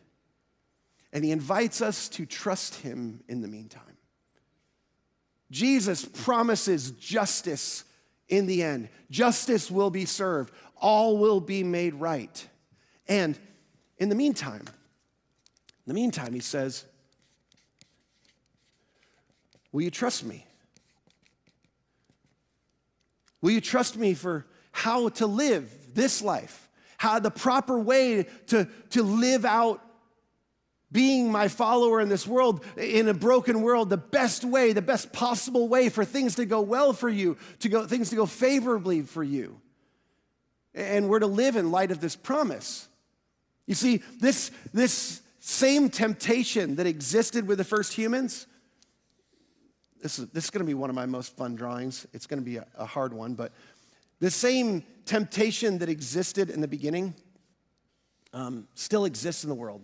And he invites us to trust him in the meantime. Jesus promises justice in the end. Justice will be served. All will be made right. And in the meantime, he says, will you trust me? Will you trust me for how to live this life? How the proper way to live out being my follower in this world, in a broken world, the best way, the best possible way for things to go well for you, things to go favorably for you. And we're to live in light of this promise. You see, this same temptation that existed with the first humans, this is going to be one of my most fun drawings. It's going to be a hard one, but the same temptation that existed in the beginning still exists in the world.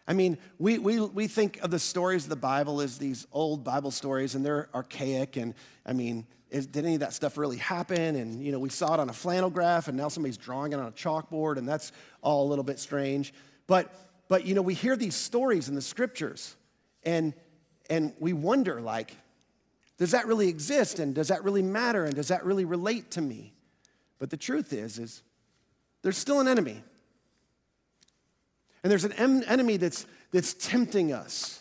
I mean, we think of the stories of the Bible as these old Bible stories, and they're archaic, and I mean, did any of that stuff really happen? And, you know, we saw it on a flannel graph, and now somebody's drawing it on a chalkboard, and that's all a little bit strange. But you know, we hear these stories in the scriptures, and we wonder, like, does that really exist, and does that really matter, and does that really relate to me? But the truth is there's still an enemy. And there's an enemy that's tempting us.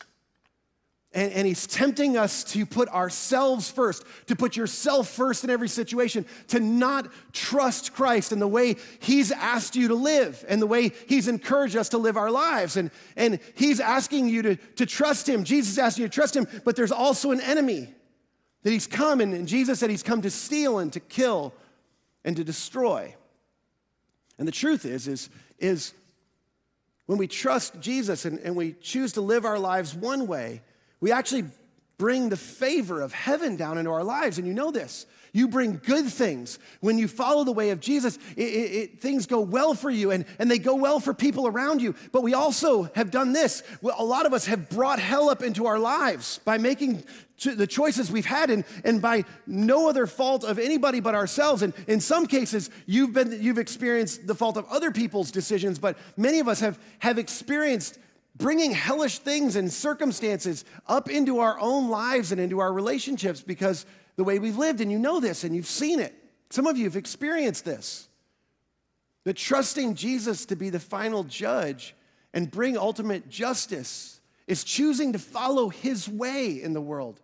And he's tempting us to put ourselves first, to put yourself first in every situation, to not trust Christ in the way he's asked you to live and the way he's encouraged us to live our lives. And he's asking you to trust him. Jesus is asking you to trust him, but there's also an enemy that he's come, and Jesus said he's come to steal and to kill and to destroy. And the truth is when we trust Jesus and we choose to live our lives one way, we actually bring the favor of heaven down into our lives. And you know this. You bring good things. When you follow the way of Jesus, things go well for you, and they go well for people around you. But we also have done this. A lot of us have brought hell up into our lives by making the choices we've had, and by no other fault of anybody but ourselves. And in some cases, you've experienced the fault of other people's decisions, but many of us have experienced bringing hellish things and circumstances up into our own lives and into our relationships because the way we've lived, and you know this, and you've seen it. Some of you have experienced this. That trusting Jesus to be the final judge and bring ultimate justice is choosing to follow his way in the world,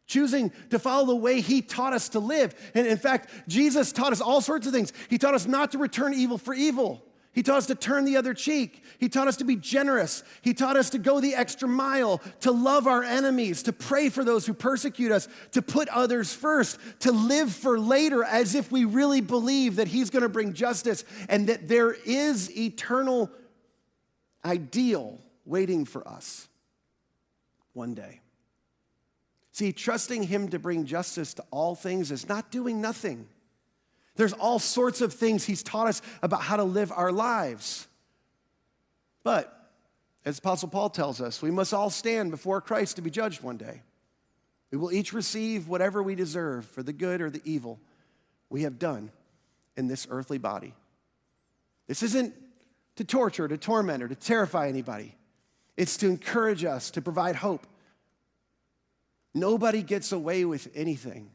choosing to follow the way he taught us to live. And in fact, Jesus taught us all sorts of things. He taught us not to return evil for evil. He taught us to turn the other cheek. He taught us to be generous. He taught us to go the extra mile, to love our enemies, to pray for those who persecute us, to put others first, to live for later as if we really believe that he's going to bring justice and that there is eternal ideal waiting for us one day. See, trusting him to bring justice to all things is not doing nothing. There's all sorts of things he's taught us about how to live our lives. But, as Apostle Paul tells us, we must all stand before Christ to be judged one day. We will each receive whatever we deserve for the good or the evil we have done in this earthly body. This isn't to torture, to torment, or to terrify anybody. It's to encourage us, to provide hope. Nobody gets away with anything.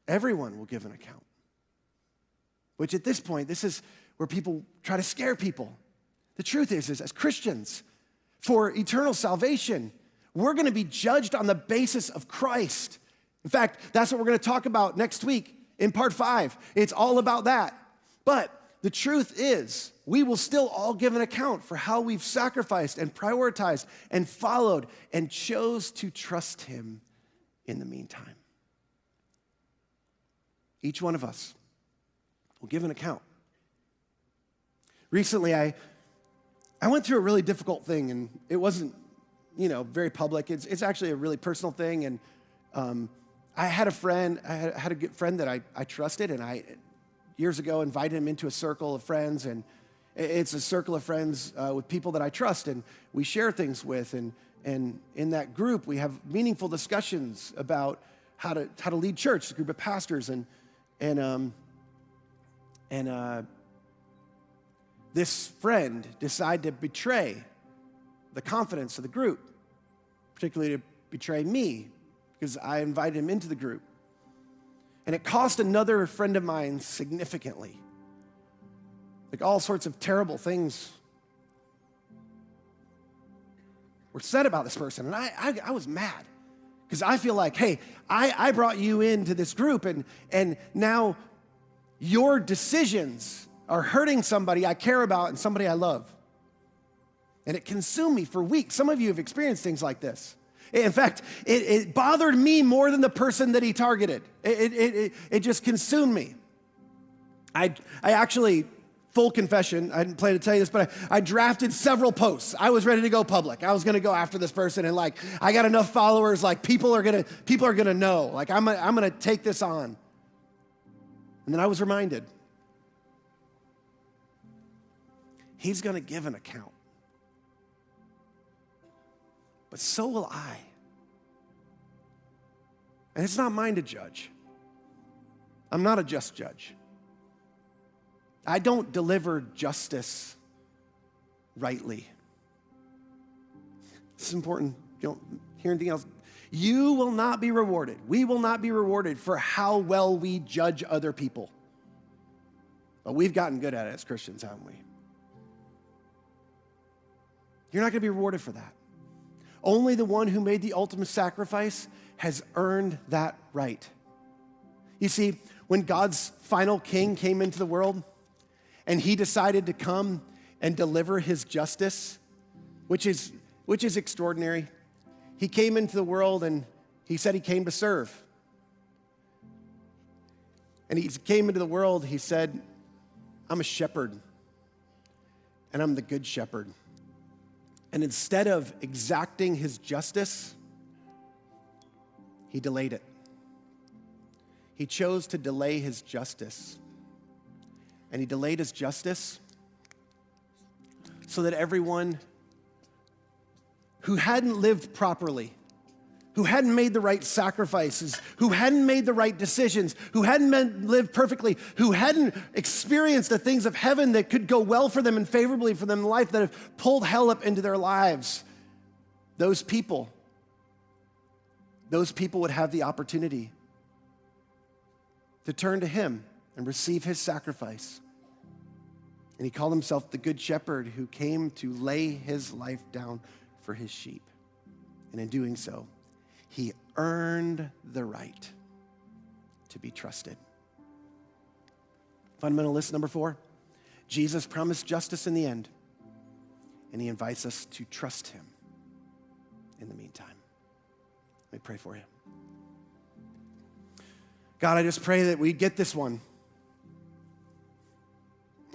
Everyone will give an account. Which at this point, this is where people try to scare people. The truth is as Christians, for eternal salvation, we're going to be judged on the basis of Christ. In fact, that's what we're going to talk about next week in part 5. It's all about that. But the truth is, we will still all give an account for how we've sacrificed and prioritized and followed and chose to trust him in the meantime. Each one of us will give an account. Recently, I went through a really difficult thing, and it wasn't, very public. It's actually a really personal thing, and I had a friend, I had a good friend that I trusted, and I, years ago, invited him into a circle of friends, and it's a circle of friends with people that I trust, and we share things with, and in that group, we have meaningful discussions about how to lead church, a group of pastors, and this friend decided to betray the confidence of the group, particularly to betray me, because I invited him into the group. And it cost another friend of mine significantly. Like all sorts of terrible things were said about this person. And I was mad because I feel like, hey, I brought you into this group and now your decisions are hurting somebody I care about and somebody I love. And it consumed me for weeks. Some of you have experienced things like this. In fact, it bothered me more than the person that he targeted. It just consumed me. I actually, full confession, I didn't plan to tell you this, but I drafted several posts. I was ready to go public. I was going to go after this person, and I got enough followers, people are going to know. I'm going to take this on. And then I was reminded, he's going to give an account. But so will I. And it's not mine to judge. I'm not a just judge. I don't deliver justice rightly. This is important. You don't hear anything else. You will not be rewarded. We will not be rewarded for how well we judge other people. But we've gotten good at it as Christians, haven't we? You're not going to be rewarded for that. Only the one who made the ultimate sacrifice has earned that right. You see, when God's final king came into the world and he decided to come and deliver his justice, which is extraordinary, he came into the world and he said he came to serve. And he came into the world, he said, I'm a shepherd, and I'm the good shepherd. And instead of exacting his justice, he delayed it. He chose to delay his justice. And he delayed his justice so that everyone who hadn't lived properly, who hadn't made the right sacrifices, who hadn't made the right decisions, who hadn't lived perfectly, who hadn't experienced the things of heaven that could go well for them and favorably for them in life, that have pulled hell up into their lives, those people would have the opportunity to turn to him and receive his sacrifice. And he called himself the Good Shepherd who came to lay his life down for his sheep. And in doing so, he earned the right to be trusted. Fundamentalist number 4, Jesus promised justice in the end, and he invites us to trust him in the meantime. Let me pray for you. God, I just pray that we get this one.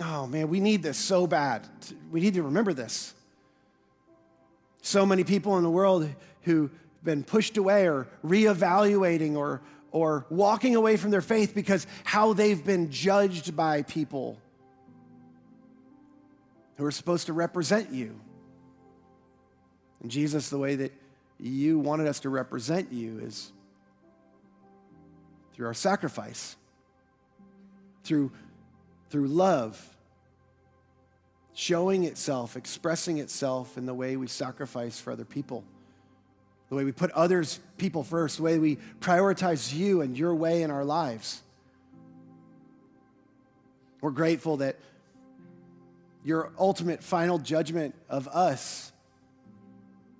Oh man, we need this so bad. We need to remember this. So many people in the world who've been pushed away or reevaluating or walking away from their faith because how they've been judged by people who are supposed to represent you. And Jesus, the way that you wanted us to represent you is through our sacrifice, through love, showing itself, expressing itself in the way we sacrifice for other people, the way we put people first, the way we prioritize you and your way in our lives. We're grateful that your ultimate final judgment of us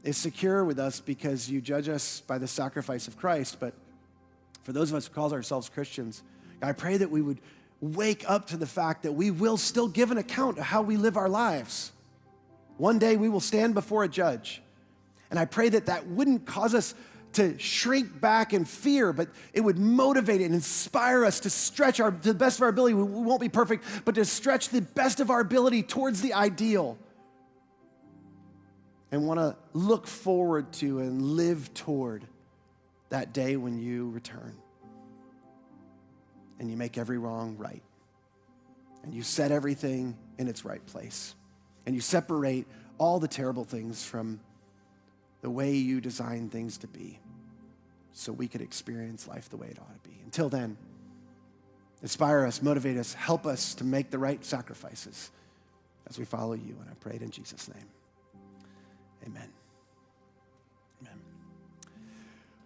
is secure with us because you judge us by the sacrifice of Christ. But for those of us who call ourselves Christians, I pray that we would wake up to the fact that we will still give an account of how we live our lives. One day we will stand before a judge. And I pray that that wouldn't cause us to shrink back in fear, but it would motivate and inspire us to stretch to the best of our ability. We won't be perfect, but to stretch the best of our ability towards the ideal. And want to look forward to and live toward that day when you return. And you make every wrong right. And you set everything in its right place. And you separate all the terrible things from the way you design things to be so we could experience life the way it ought to be. Until then, inspire us, motivate us, help us to make the right sacrifices as we follow you. And I pray it in Jesus' name. Amen. Amen.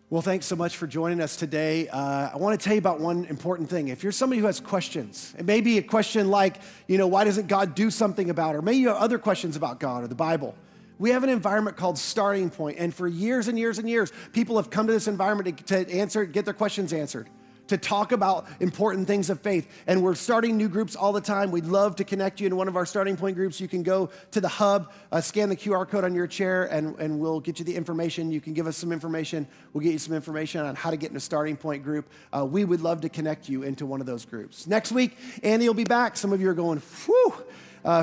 Well, thanks so much for joining us today. I want to tell you about one important thing. If you're somebody who has questions, it may be a question like, why doesn't God do something about it? Or maybe you have other questions about God or the Bible. We have an environment called Starting Point, and for years and years and years, people have come to this environment to get their questions answered, to talk about important things of faith. And we're starting new groups all the time. We'd love to connect you into one of our Starting Point groups. You can go to the hub, scan the QR code on your chair, and we'll get you the information. You can give us some information. We'll get you some information on how to get in a Starting Point group. We would love to connect you into one of those groups. Next week, Andy will be back. Some of you are going, whew.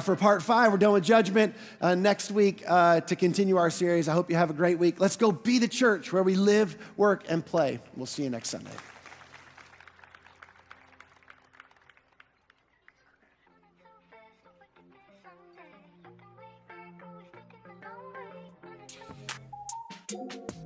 For part 5, we're done with judgment. Next week, to continue our series. I hope you have a great week. Let's go be the church where we live, work, and play. We'll see you next Sunday. Thank you.